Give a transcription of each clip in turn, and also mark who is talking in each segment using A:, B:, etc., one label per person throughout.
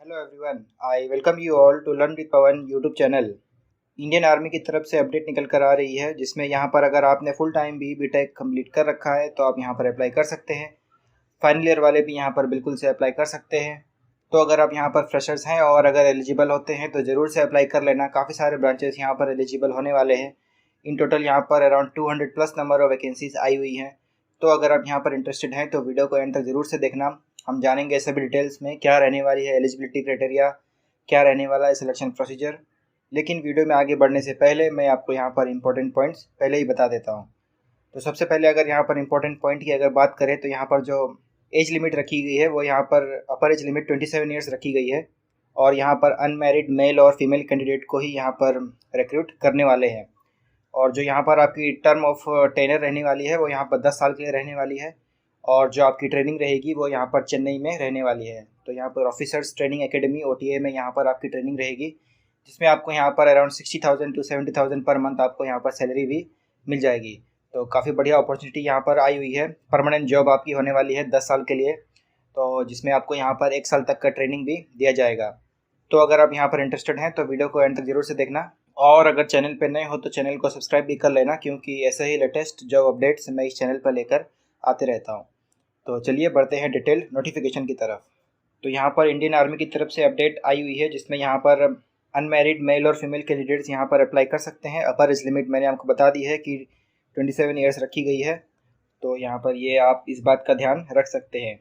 A: Hello everyone, I welcome you all to learn with Pawan YouTube channel. Indian army की तरफ से update निकल कर आ रही है, जिसमें यहाँ पर अगर आपने फुल टाइम भी बीटेक कंप्लीट कर रखा है तो आप यहाँ पर अप्लाई कर सकते हैं। फाइनल ईयर वाले भी यहाँ पर बिल्कुल से अप्लाई कर सकते हैं। तो अगर आप यहाँ पर फ्रेशर्स हैं और अगर एलिजिबल होते हैं तो ज़रूर से अप्लाई कर लेना। काफ़ी सारे ब्रांचेस यहाँ पर एलिजिबल होने वाले हैं। इन टोटल यहाँ पर around 200 plus number of vacancies आई हुई हैं। तो अगर आप यहाँ पर इंटरेस्टेड हैं तो वीडियो को एंड तक ज़रूर से देखना। हम जानेंगे सभी डिटेल्स में क्या रहने वाली है एलिजिबिलिटी क्राइटेरिया, क्या रहने वाला है सिलेक्शन प्रोसीजर। लेकिन वीडियो में आगे बढ़ने से पहले मैं आपको यहाँ पर इंपॉर्टेंट पॉइंट्स पहले ही बता देता हूँ। तो सबसे पहले अगर यहाँ पर इंपॉर्टेंट पॉइंट की अगर बात करें तो यहाँ पर जो एज लिमिट रखी गई है वो यहाँ पर अपर एज लिमिट 27 ईयर्स रखी गई है। और यहाँ पर अनमैरिड मेल और फीमेल कैंडिडेट को ही यहाँ पर रिक्रूट करने वाले हैं। और जो यहाँ पर आपकी टर्म ऑफ टेनर रहने वाली है वो यहाँ पर 10 साल के लिए रहने वाली है। और जो आपकी ट्रेनिंग रहेगी वो यहाँ पर चेन्नई में रहने वाली है। तो यहाँ पर ऑफिसर्स ट्रेनिंग एकेडमी OTA में यहाँ पर आपकी ट्रेनिंग रहेगी, जिसमें आपको यहाँ पर अराउंड 60,000 to 70,000 पर मंथ आपको यहाँ पर सैलरी भी मिल जाएगी। तो काफ़ी बढ़िया अपॉर्चुनिटी यहाँ पर आई हुई है। परमानेंट जॉब आपकी होने वाली है 10 साल के लिए, तो जिसमें आपको यहाँ पर 1 साल तक का ट्रेनिंग भी दिया जाएगा। तो अगर आप यहाँ पर इंटरेस्टेड हैं तो वीडियो को एंड तक जरूर से देखना। और अगर चैनल पर नए हो तो चैनल को सब्सक्राइब भी कर लेना, क्योंकि ऐसे ही लेटेस्ट जॉब अपडेट्स मैं इस चैनल पर लेकर आते रहता हूँ। तो चलिए बढ़ते हैं डिटेल नोटिफिकेशन की तरफ। तो यहाँ पर इंडियन आर्मी की तरफ से अपडेट आई हुई है, जिसमें यहाँ पर अनमैरिड मेल और फीमेल कैंडिडेट्स यहाँ पर अप्लाई कर सकते हैं। अपर एज लिमिट मैंने आपको बता दी है कि 27 ईयर्स रखी गई है। तो यहाँ पर ये आप इस बात का ध्यान रख सकते हैं।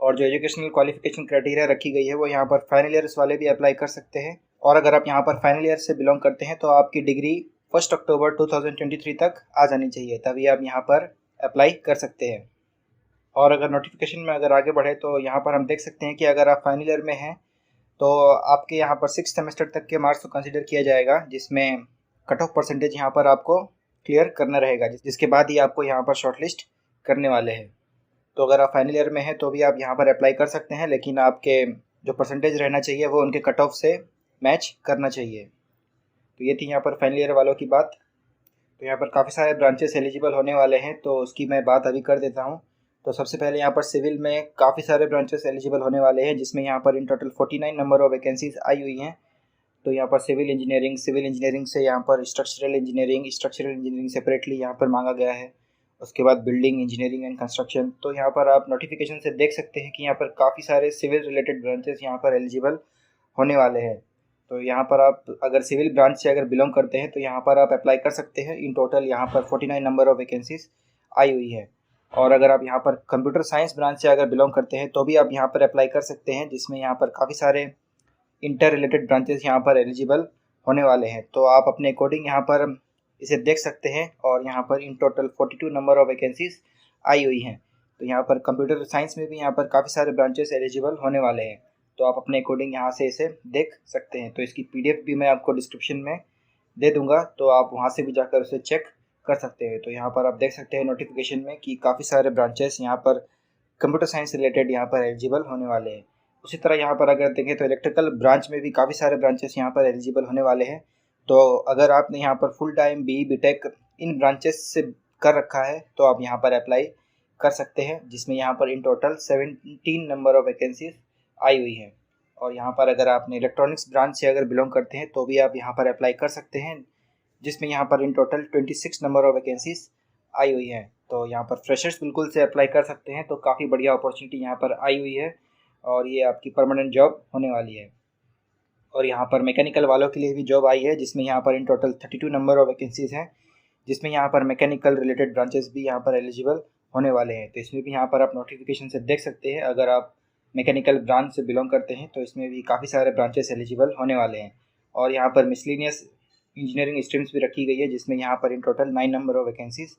A: और जो एजुकेशनल क्वालिफिकेशन क्राइटेरिया रखी गई है वो यहाँ पर फाइनल ईयर्स वाले भी अप्लाई कर सकते हैं। और अगर आप यहाँ पर फाइनल ईयर से बिलोंग करते हैं तो आपकी डिग्री 1 अक्टूबर 2023 तक आ जानी चाहिए, तभी आप यहाँ पर अप्लाई कर सकते हैं। और अगर नोटिफिकेशन में अगर आगे बढ़े तो यहाँ पर हम देख सकते हैं कि अगर आप फाइनल ईयर में हैं तो आपके यहाँ पर 6 सेमेस्टर तक के मार्क्स को कंसीडर किया जाएगा, जिसमें कट ऑफ परसेंटेज यहाँ पर आपको क्लियर करना रहेगा, जिसके बाद ही आपको यहाँ पर शॉर्टलिस्ट करने वाले हैं। तो अगर आप फाइनल ईयर में हैं तो भी आप यहाँ पर अप्लाई कर सकते हैं, लेकिन आपके जो परसेंटेज रहना चाहिए वो उनके कट ऑफ से मैच करना चाहिए। तो ये थी यहाँ पर फाइनल ईयर वालों की बात। तो यहाँ पर काफ़ी सारे ब्रांचेस एलिजिबल होने वाले हैं, तो उसकी मैं बात अभी कर देता हूँ। तो सबसे पहले यहाँ पर सिविल में काफ़ी सारे ब्रांचेस एलिजिबल होने वाले हैं, जिसमें यहाँ पर in total 49 number of vacancies आई हुई हैं। तो यहाँ पर सिविल इंजीनियरिंग से यहाँ पर स्ट्रक्चरल इंजीनियरिंग सेपरेटली यहाँ पर मांगा गया है। उसके बाद बिल्डिंग इंजीनियरिंग एंड कंस्ट्रक्शन। तो यहाँ पर आप नोटिफिकेशन से देख सकते हैं कि यहाँ पर काफ़ी सारे सिविल रिलेटेड ब्रांचेस यहाँ पर एलिजिबल होने वाले हैं। तो यहाँ पर आप अगर सिविल ब्रांच से अगर बिलोंग करते हैं तो यहाँ पर आप अप्लाई कर सकते हैं। इन टोटल यहाँ पर 49 नंबर ऑफ वैकेंसीज आई हुई है। और अगर आप यहाँ पर कंप्यूटर साइंस ब्रांच से अगर बिलोंग करते हैं तो भी आप यहाँ पर अप्लाई कर सकते हैं, जिसमें यहाँ पर काफ़ी सारे इंटर रिलेटेड ब्रांचेस यहाँ पर एलिजिबल होने वाले हैं। तो आप अपने अकॉर्डिंग यहाँ पर इसे देख सकते हैं। और यहाँ पर in total 42 number of vacancies आई हुई हैं। तो यहाँ पर कंप्यूटर साइंस में भी यहाँ पर काफ़ी सारे ब्रांचेस एलिजिबल होने वाले हैं। तो आप अपने अकॉर्डिंग यहाँ से इसे देख सकते हैं। तो इसकी PDF भी मैं आपको डिस्क्रिप्शन में दे दूँगा, तो आप वहाँ से भी जाकर उसे चेक कर सकते हैं। तो यहाँ पर आप देख सकते हैं नोटिफिकेशन में कि काफ़ी सारे ब्रांचेस यहाँ पर कंप्यूटर साइंस रिलेटेड यहाँ पर एलिजिबल होने वाले हैं। उसी तरह यहाँ पर अगर देखें तो इलेक्ट्रिकल ब्रांच में भी काफ़ी सारे ब्रांचेस यहाँ पर एलिजिबल होने वाले हैं। तो अगर आपने यहाँ पर फुल टाइम BTech इन ब्रांचेस से कर रखा है तो आप यहाँ पर अप्लाई कर सकते हैं, जिसमें यहाँ पर in total 17 number of vacancies आई हुई है। और यहाँ पर अगर आपने इलेक्ट्रॉनिक्स ब्रांच से अगर बिलोंग करते हैं तो भी आप यहाँ पर अप्लाई कर सकते हैं, जिसमें यहाँ पर in total 26 number of vacancies आई हुई है। तो यहाँ पर फ्रेशर्स बिल्कुल से अप्लाई कर सकते हैं। तो काफ़ी बढ़िया अपॉर्चुनिटी यहाँ पर आई हुई है और ये आपकी परमानेंट जॉब होने वाली है। और यहाँ पर मैकेनिकल वालों के लिए भी जॉब आई है, जिसमें यहाँ पर in total 32 number of vacancies हैं, जिसमें यहाँ पर मैकेनिकल रिलेटेड ब्रांचेस भी यहाँ पर एलिजिबल होने वाले हैं। तो इसमें भी यहाँ पर आप नोटिफिकेशन से देख सकते हैं। अगर आप मैकेनिकल ब्रांच से बिलोंग करते हैं तो इसमें भी काफ़ी सारे ब्रांचेस एलिजिबल होने वाले हैं। और यहाँ पर मिसलिनियस इंजीनियरिंग स्ट्रीम्स भी रखी गई है, जिसमें यहाँ पर in total 9 number of vacancies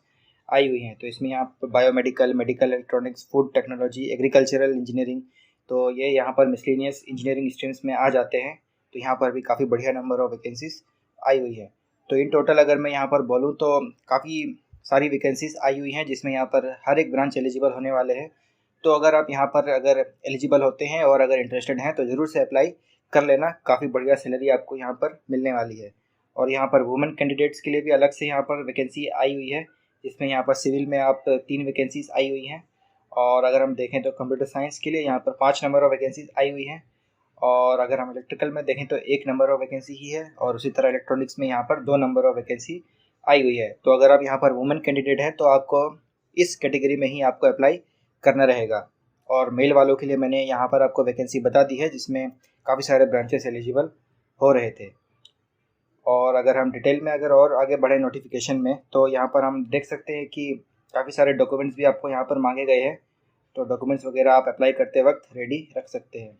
A: आई हुई हैं। तो इसमें यहाँ पर biomedical, medical electronics, food technology, agricultural engineering, तो ये यहाँ पर मिसलिनियस इंजीनियरिंग स्ट्रीम्स में आ जाते हैं। तो यहाँ पर भी काफ़ी बढ़िया नंबर ऑफ वैकेंसीज आई हुई है। तो इन टोटल अगर मैं यहाँ पर बोलूँ तो काफ़ी सारी वैकेंसीज आई हुई हैं, जिसमें यहाँ पर हर एक ब्रांच एलिजिबल होने वाले हैं। तो अगर आप यहाँ पर अगर एलिजिबल होते हैं और अगर इंटरेस्टेड हैं तो ज़रूर से अप्लाई कर लेना। काफ़ी बढ़िया सैलरी आपको यहाँ पर मिलने वाली है। और यहाँ पर वुमेन कैंडिडेट्स के लिए भी अलग से यहाँ पर वैकेंसी आई हुई है, जिसमें यहाँ पर सिविल में आप 3 वैकेंसीज आई हुई हैं। और अगर हम देखें तो कंप्यूटर साइंस के लिए यहाँ पर 5 नंबर ऑफ वैकेंसीज आई हुई हैं। और अगर हम इलेक्ट्रिकल में देखें तो 1 नंबर ऑफ वैकेंसी ही है, और उसी तरह इलेक्ट्रॉनिक्स में यहाँ पर 2 नंबर ऑफ वैकेंसी आई हुई है। तो अगर आप यहाँ पर वुमेन कैंडिडेट हैं तो आपको इस कैटेगरी में ही आपको अप्लाई करना रहेगा। और मेल वालों के लिए मैंने यहाँ पर आपको वैकेंसी बता दी है, जिसमें काफ़ी सारे ब्रांचेस एलिजिबल हो रहे थे। और अगर हम डिटेल में अगर और आगे बढ़े नोटिफिकेशन में, तो यहाँ पर हम देख सकते हैं कि काफ़ी सारे डॉक्यूमेंट्स भी आपको यहाँ पर मांगे गए हैं। तो डॉक्यूमेंट्स वगैरह आप अप्लाई करते वक्त रेडी रख सकते हैं।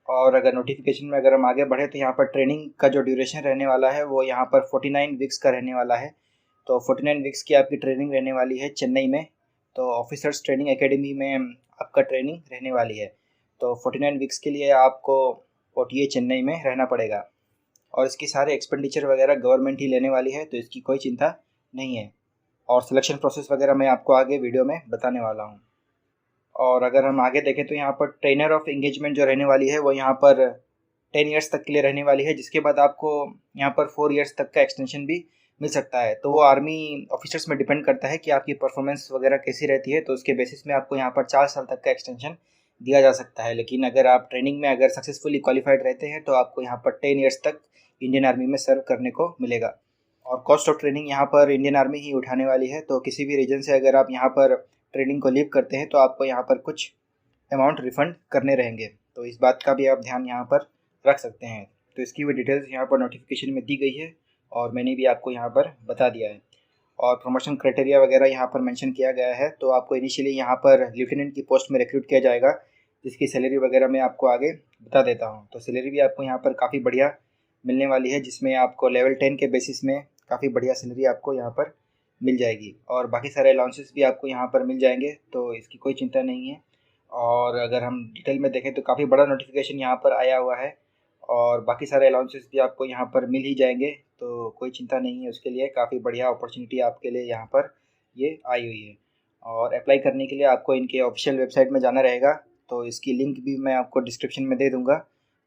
A: और अगर नोटिफिकेशन में अगर हम आगे बढ़े तो यहाँ पर ट्रेनिंग का जो ड्यूरेशन रहने वाला है वो यहाँ पर 49 वीक्स का रहने वाला है। तो 49 वीक्स की आपकी ट्रेनिंग रहने वाली है चेन्नई में। तो ऑफिसर्स ट्रेनिंग एकेडमी में आपका ट्रेनिंग रहने वाली है। तो 49 वीक्स के लिए आपको OTA चेन्नई में रहना पड़ेगा। और इसकी सारे एक्सपेंडिचर वगैरह गवर्नमेंट ही लेने वाली है, तो इसकी कोई चिंता नहीं है। और सिलेक्शन प्रोसेस वगैरह मैं आपको आगे वीडियो में बताने वाला हूँ। और अगर हम आगे देखें तो यहाँ पर ट्रेनर ऑफ एंगेजमेंट जो रहने वाली है वो यहाँ पर 10 ईयर्स तक के लिए रहने वाली है, जिसके बाद आपको यहाँ पर 4 ईयर्स तक का एक्सटेंशन भी मिल सकता है। तो वो आर्मी ऑफिसर्स में डिपेंड करता है कि आपकी परफॉर्मेंस वगैरह कैसी रहती है, तो उसके बेसिस में आपको यहाँ पर 4 साल तक का एक्सटेंशन दिया जा सकता है। लेकिन अगर आप ट्रेनिंग में अगर सक्सेसफुली क्वालिफाइड रहते हैं तो आपको यहाँ पर 10 ईयर्स तक इंडियन आर्मी में सर्व करने को मिलेगा। और कॉस्ट ऑफ ट्रेनिंग यहाँ पर इंडियन आर्मी ही उठाने वाली है। तो किसी भी रीजन से अगर आप यहाँ पर ट्रेनिंग को लीव करते हैं तो आपको यहाँ पर कुछ अमाउंट रिफ़ंड करने रहेंगे। तो इस बात का भी आप ध्यान यहाँ पर रख सकते हैं। तो इसकी भी डिटेल्स यहाँ पर नोटिफिकेशन में दी गई है और मैंने भी आपको यहाँ पर बता दिया है। और प्रमोशन क्राइटेरिया वगैरह यहाँ पर मेंशन किया गया है। तो आपको इनिशियली यहाँ पर लेफ्टिनेंट की पोस्ट में रिक्रूट किया जाएगा, जिसकी सैलरी वगैरह मैं आपको आगे बता देता हूँ। तो सैलरी भी आपको यहाँ पर काफ़ी बढ़िया मिलने वाली है, जिसमें आपको लेवल 10 के बेसिस में काफ़ी बढ़िया सैलरी आपको यहाँ पर मिल जाएगी। और बाकी सारे अलाउंसेस भी आपको यहाँ पर मिल जाएंगे, तो इसकी कोई चिंता नहीं है। और अगर हम डिटेल में देखें तो काफ़ी बड़ा नोटिफिकेशन यहाँ पर आया हुआ है, और बाकी सारे अलाउंसेस भी आपको यहाँ पर मिल ही जाएंगे। तो कोई चिंता नहीं है उसके लिए, काफ़ी बढ़िया अपॉर्चुनिटी आपके लिए यहाँ पर ये आई हुई है। और अप्लाई करने के लिए आपको इनके ऑफिशियल वेबसाइट में जाना रहेगा। तो इसकी लिंक भी मैं आपको डिस्क्रिप्शन में दे दूँगा,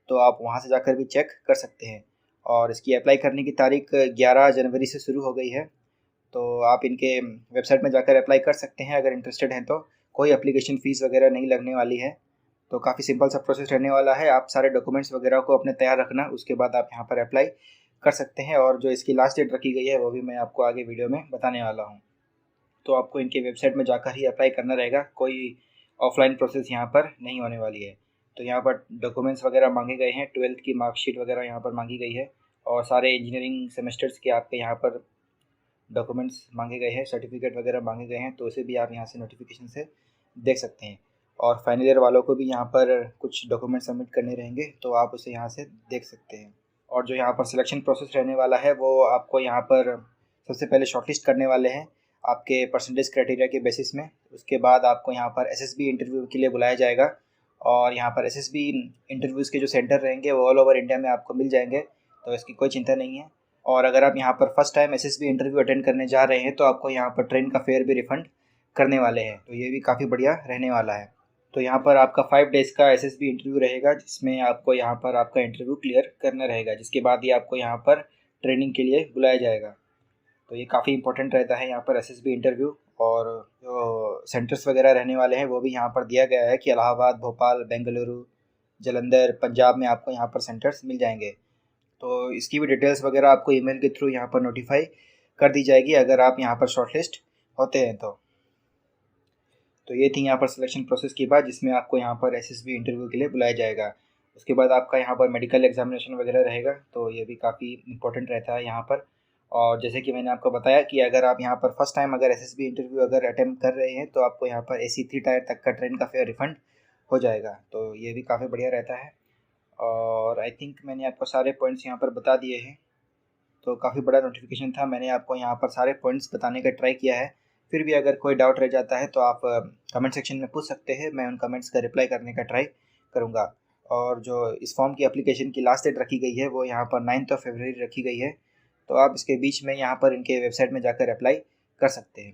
A: तो आप वहाँ से जाकर भी चेक कर सकते हैं। और इसकी अप्लाई करने की तारीख 11 जनवरी से शुरू हो गई है। तो आप इनके वेबसाइट में जाकर अप्लाई कर सकते हैं अगर इंटरेस्टेड हैं। तो कोई एप्लीकेशन फ़ीस वगैरह नहीं लगने वाली है। तो काफ़ी सिंपल सा प्रोसेस रहने वाला है। आप सारे डॉक्यूमेंट्स वगैरह को अपने तैयार रखना, उसके बाद आप यहाँ पर अप्लाई कर सकते हैं। और जो इसकी लास्ट डेट रखी गई है वो भी मैं आपको आगे वीडियो में बताने वाला हूँ। तो आपको इनके वेबसाइट में जाकर ही अप्लाई करना रहेगा, कोई ऑफलाइन प्रोसेस यहाँ पर नहीं होने वाली है। तो यहाँ पर डॉक्यूमेंट्स वगैरह मांगे गए हैं, 12th की मार्कशीट वगैरह यहाँ पर मांगी गई है, और सारे इंजीनियरिंग सेमेस्टर्स के आपके यहाँ पर डॉक्यूमेंट्स मांगे गए हैं, सर्टिफिकेट वगैरह मांगे गए हैं। तो उसे भी आप यहाँ से नोटिफिकेशन से देख सकते हैं। और फाइनल ईयर वालों को भी यहाँ पर कुछ डॉक्यूमेंट सबमिट करने रहेंगे, तो आप उसे यहाँ से देख सकते हैं। और जो यहाँ पर सिलेक्शन प्रोसेस रहने वाला है वो आपको यहाँ पर सबसे पहले शॉर्टलिस्ट करने वाले हैं आपके परसेंटेज क्राइटेरिया के बेसिस में। उसके बाद आपको यहाँ पर SSB इंटरव्यू के लिए बुलाया जाएगा, और यहाँ पर SSB इंटरव्यूज़ के जो सेंटर रहेंगे वो ऑल ओवर इंडिया में आपको मिल जाएंगे। तो इसकी कोई चिंता नहीं है। और अगर आप यहाँ पर first time SSB interview attend करने जा रहे हैं तो आपको यहाँ पर ट्रेन का फेयर भी रिफ़ंड करने वाले हैं। तो ये भी काफ़ी बढ़िया रहने वाला है। तो यहाँ पर आपका 5 डेज़ का SSB इंटरव्यू रहेगा, जिसमें आपको यहाँ पर आपका इंटरव्यू क्लियर करना रहेगा, जिसके बाद ही आपको यहाँ पर ट्रेनिंग के लिए बुलाया जाएगा। तो ये काफ़ी इंपॉर्टेंट रहता है यहाँ पर SSB इंटरव्यू। और जो सेंटर्स वगैरह रहने वाले हैं वो भी यहाँ पर दिया गया है कि इलाहाबाद, भोपाल, बेंगलुरु, जालंधर, पंजाब में आपको यहाँ पर सेंटर्स मिल जाएंगे। तो इसकी भी डिटेल्स वगैरह आपको ईमेल के थ्रू यहाँ पर नोटिफाई कर दी जाएगी अगर आप यहाँ पर शॉर्टलिस्ट होते हैं तो ये थी यहाँ पर सिलेक्शन प्रोसेस की बात, जिसमें आपको यहाँ पर SSB इंटरव्यू के लिए बुलाया जाएगा। उसके बाद आपका यहाँ पर मेडिकल एग्जामिनेशन वगैरह रहेगा। तो ये भी काफ़ी इंपॉर्टेंट रहता है यहाँ पर। और जैसे कि मैंने आपको बताया कि अगर आप यहाँ पर फर्स्ट टाइम अगर SSB इंटरव्यू अगर अटेम्प्ट कर रहे हैं तो आपको यहाँ पर AC3 टायर तक का ट्रेन का फेयर रिफंड हो जाएगा। तो ये भी काफ़ी बढ़िया रहता है। और आई थिंक मैंने आपको सारे पॉइंट्स यहाँ पर बता दिए हैं। तो काफ़ी बड़ा नोटिफिकेशन था, मैंने आपको यहाँ पर सारे पॉइंट्स बताने का ट्राई किया है। फिर भी अगर कोई डाउट रह जाता है तो आप कमेंट सेक्शन में पूछ सकते हैं, मैं उन कमेंट्स का रिप्लाई करने का ट्राई करूँगा। और जो इस फॉर्म की एप्लीकेशन की लास्ट डेट रखी गई है वो यहाँ पर 9 फरवरी रखी गई है। तो आप इसके बीच में यहाँ पर इनके वेबसाइट में जाकर अप्लाई कर सकते हैं।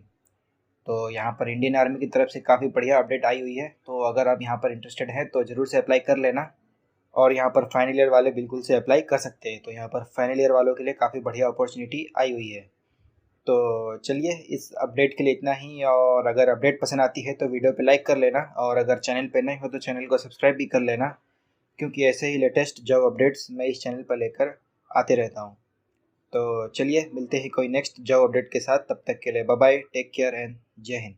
A: तो यहाँ पर इंडियन आर्मी की तरफ से काफ़ी बढ़िया अपडेट आई हुई है। तो अगर आप यहाँ पर इंटरेस्टेड हैं तो ज़रूर से अप्लाई कर लेना। और यहाँ पर फाइनल ईयर वाले बिल्कुल से अप्लाई कर सकते हैं। तो यहाँ पर फाइनल ईयर वालों के लिए काफ़ी बढ़िया अपॉर्चुनिटी आई हुई है। तो चलिए, इस अपडेट के लिए इतना ही। और अगर अपडेट पसंद आती है तो वीडियो पे लाइक कर लेना, और अगर चैनल पे नए हो तो चैनल को सब्सक्राइब भी कर लेना, क्योंकि ऐसे ही लेटेस्ट जॉब अपडेट्स मैं इस चैनल पर लेकर आते रहता हूँ। तो चलिए मिलते हैं कोई नेक्स्ट जॉब अपडेट के साथ, तब तक के लिए bye bye, take care and Jai Hind.